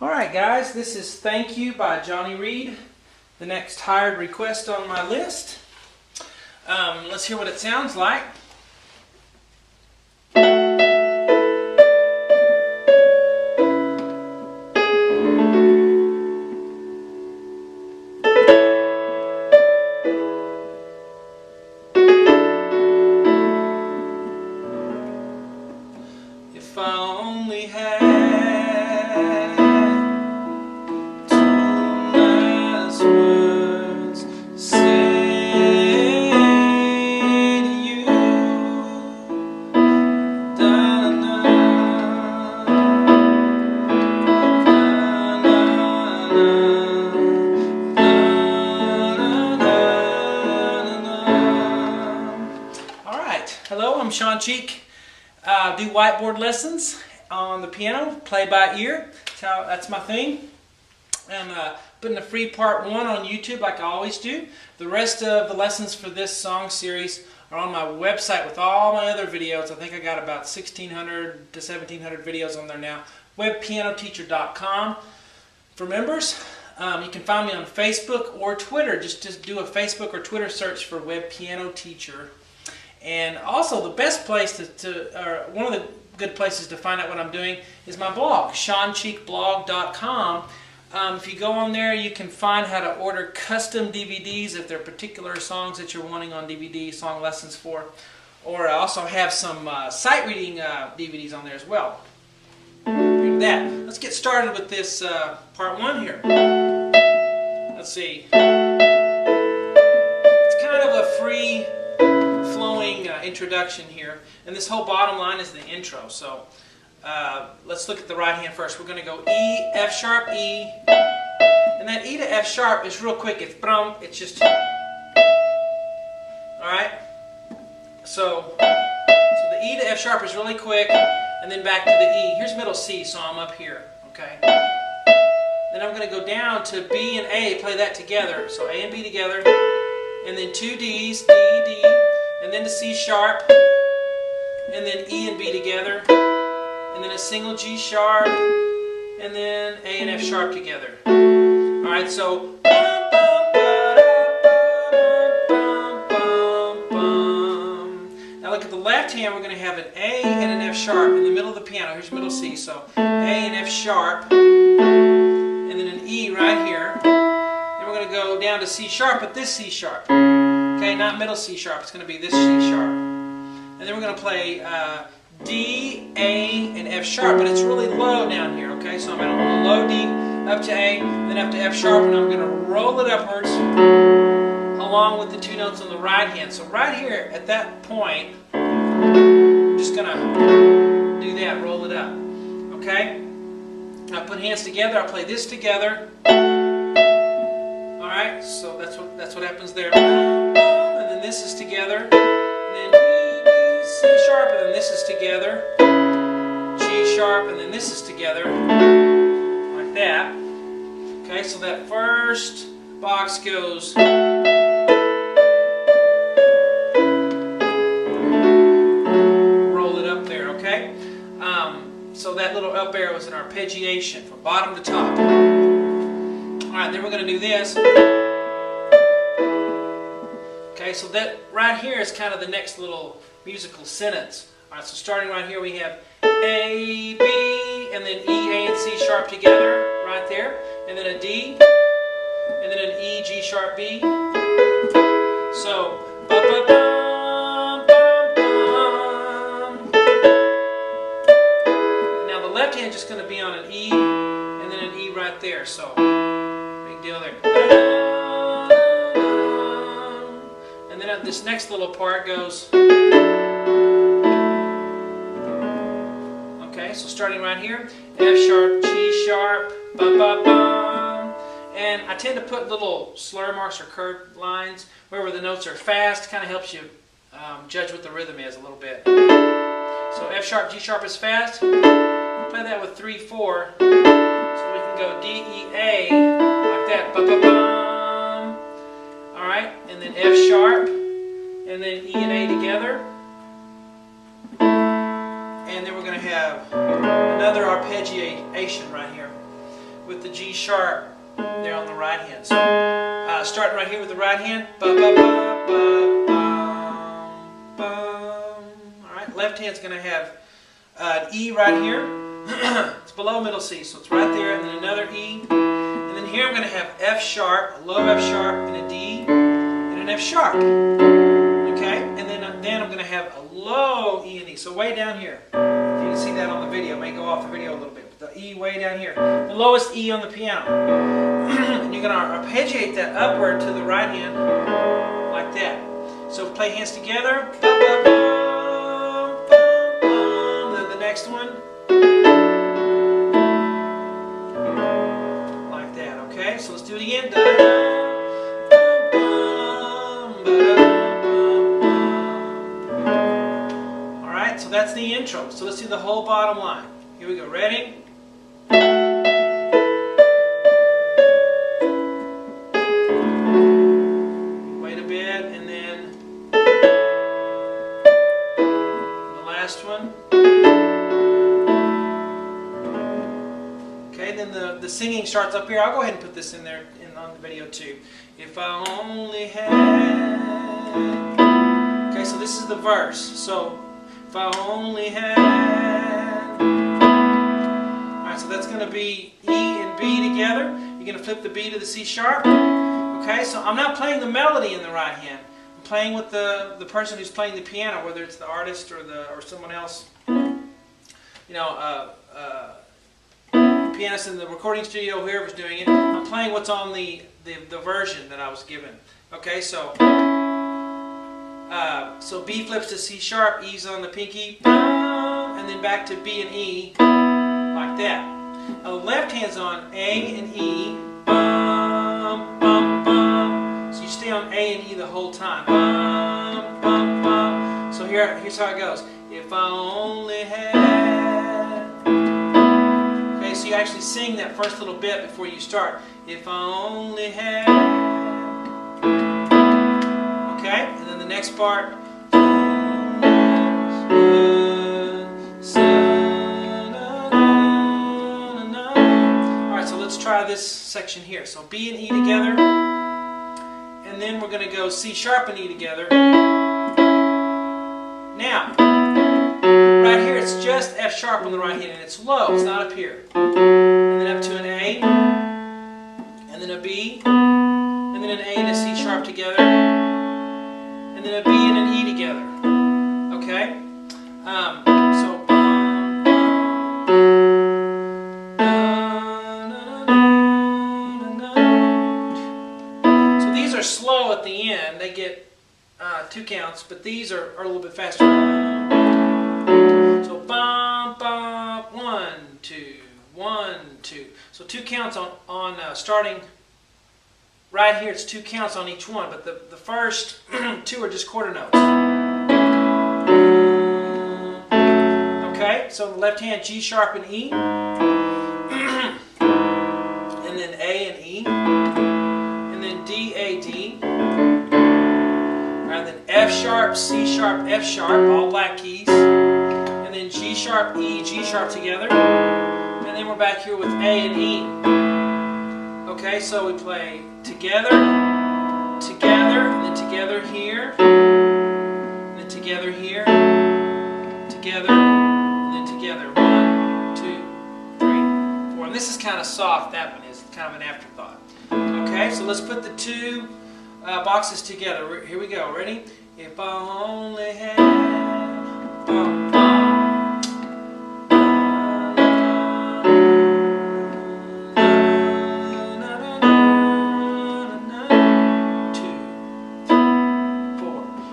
Alright guys, this is Thank You by Johnny Reid, the next hired request on my list. Let's hear what it sounds like. If I only had two last words to say to you, da-na-na, da-na-na. All right, hello, I'm Sean Cheek. Do whiteboard lessons on the piano, play by ear. That's my thing. I'm putting a free part 1 on YouTube like I always do. The rest of the lessons for this song series are on my website with all my other videos. I think I got about 1,600 to 1,700 videos on there now. webpianoteacher.com for members. You can find me on Facebook or Twitter. Just do a Facebook or Twitter search for Web Piano Teacher. And also the best place or one of the good places to find out what I'm doing is my blog, SeanCheekblog.com. If you go on there, you can find how to order custom DVDs if there are particular songs that you're wanting on DVD, song lessons for. Or I also have some sight reading DVDs on there as well. Read that. Let's get started with this part 1 here. Let's see. It's kind of a free flowing introduction here, and this whole bottom line is the intro. So let's look at the right hand first. We're going to go E, F sharp, E, and that E to F sharp is real quick. It's brum. It's just all right. So the E to F sharp is really quick, and then back to the E. Here's middle C, so I'm up here. Okay. Then I'm going to go down to B and A. Play that together. So A and B together, and then 2 Ds, D, D. And then to C sharp, and then E and B together, and then a single G sharp, and then A and F sharp together. Alright, so now look at the left hand, we're going to have an A and an F sharp in the middle of the piano. Here's middle C, so A and F sharp, and then an E right here. Then we're going to go down to C sharp, but this C sharp. Okay, not middle C sharp, it's going to be this C sharp. And then we're going to play D, A, and F sharp, but it's really low down here, okay? So I'm going to hold a low D up to A, then up to F sharp, and I'm going to roll it upwards along with the 2 notes on the right hand. So right here, at that point, I'm just going to do that, roll it up, okay? Now put hands together, I'll play this together. Alright, so that's what happens there. And then this is together, and then D, D, C sharp, and then this is together, G sharp, and then this is together, like that. Okay, so that first box goes roll it up there, okay? So that little up arrow is an arpeggiation from bottom to top. Alright, then we're going to do this. Okay, so that right here is kind of the next little musical sentence. Alright, so starting right here we have A, B, and then E, A, and C sharp together, right there. And then a D, and then an E, G sharp, B. So, ba-ba-bum, bum-bum. Now the left hand is just going to be on an E, and then an E right there. So, big deal there. And then this next little part goes. Okay, so starting right here, F sharp, G sharp, ba ba bum. And I tend to put little slur marks or curved lines wherever the notes are fast. Kind of helps you judge what the rhythm is a little bit. So F sharp, G sharp is fast. Play that with 3/4. So we can go D, E, A like that. Ba ba bum. All right, and then F sharp, and then E and A together. And then we're going to have another arpeggiation right here. with the G sharp there on the right hand. So starting right here with the right hand. Ba, ba, ba, ba, bum, bum. All right, left hand's going to have an E right here. It's below middle C, so it's right there, and then another E. And then here I'm going to have F sharp, a low F sharp, and a D, and an F sharp. Okay, and then I'm going to have a low E and E. So way down here. If you can see that on the video, it may go off the video a little bit. But the E way down here, the lowest E on the piano. And you're going to arpeggiate that upward to the right hand like that. So play hands together. Bum, bum, bum, bum, bum. Then the next one. Like that, okay? So let's do it again. Da, da, da. So that's the intro. So let's do the whole bottom line. Here we go. Ready? Wait a bit, and then the last one. Okay, then the singing starts up here. I'll go ahead and put this in there on the video too. If I only had. Okay, so this is the verse. So if I only had. Alright, so that's going to be E and B together. You're going to flip the B to the C sharp. Okay, so I'm not playing the melody in the right hand. I'm playing with the person who's playing the piano, whether it's the artist or someone else. You know, pianist in the recording studio, whoever's doing it. I'm playing what's on the version that I was given. Okay, so B flips to C sharp, E's on the pinky, and then back to B and E, like that. Now the left hand's on A and E, bum, bum, bum. So you stay on A and E the whole time. Bum, bum, bum. So here's how it goes. If I only had. Okay, so you actually sing that first little bit before you start. If I only had. Okay, and then the next part. Alright, so let's try this section here. So B and E together, and then we're going to go C sharp and E together. Now, right here it's just F sharp on the right hand, and it's low, it's not up here. And then up to an A, and then a B, and then an A and a C sharp together. And then a B and an E together. Okay? So these are slow at the end. They get 2 counts, but these are a little bit faster. So bum, bum, 1, 2, 1, 2. So 2 counts on starting. Right here, it's 2 counts on each one, but the first 2 are just quarter notes. Okay, so the left hand, G sharp and E, and then A and E, and then D, A, D, and then F sharp, C sharp, F sharp, all black keys, and then G sharp, E, G sharp together, and then we're back here with A and E. Okay, so we play together, together, and then together here, and then together here, together, and then together. 1, 2, 3, 4. And this is kind of soft, that one is kind of an afterthought. Okay, so let's put the 2 boxes together. Here we go, ready? If I only had, bum, bum.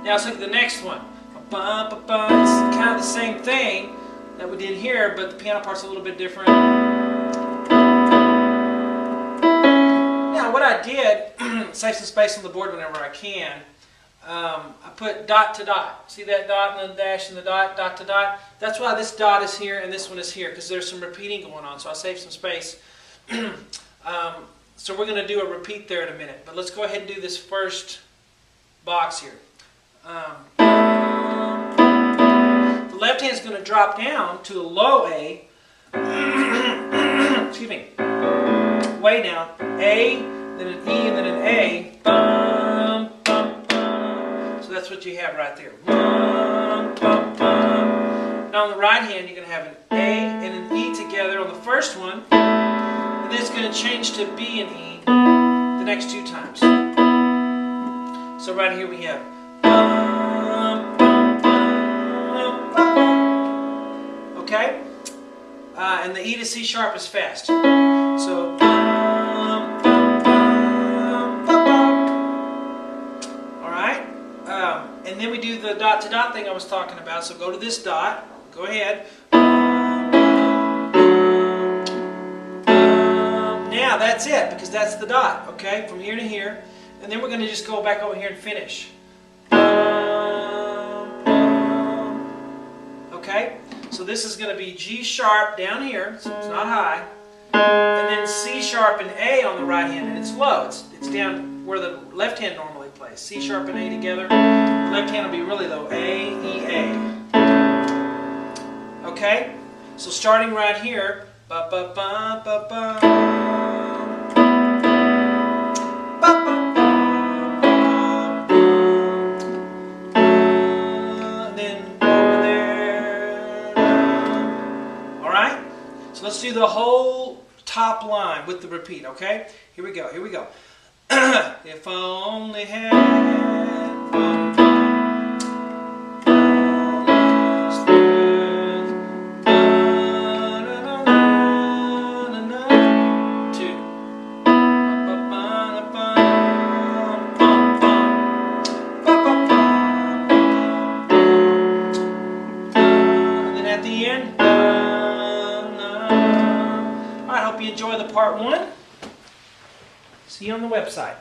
Now let's look at the next one. It's kind of the same thing that we did here, but the piano part's a little bit different. Now what I did, save some space on the board whenever I can, I put dot to dot. See that dot and the dash and the dot, dot to dot? That's why this dot is here and this one is here, because there's some repeating going on, so I saved some space. So we're going to do a repeat there in a minute, but let's go ahead and do this first box here. The left hand is going to drop down to a low A. Excuse me. way now. A, then an E, and then an A. Bum, bum, bum. So that's what you have right there. Bum, bum, bum. Now on the right hand, you're going to have an A and an E together on the first one. And then it's going to change to B and E the next 2 times. So right here we have bum, bum, bum, bum. Okay? And the E to C sharp is fast. So bum, bum, bum, bum, bum. Alright? And then we do the dot to dot thing I was talking about. So go to this dot. Go ahead. Now that's it, because that's the dot, okay, from here to here. And then we're going to just go back over here and finish. Okay, so this is going to be G sharp down here, so it's not high. And then C sharp and A on the right hand, and it's low. It's down where the left hand normally plays. C sharp and A together. The left hand will be really low. A, E, A. Okay, so starting right here. Ba ba ba ba ba. Let's do the whole top line with the repeat, okay? Here we go, here we go. If I only had one two. And then at the end, I hope you enjoy the part 1. See you on the website.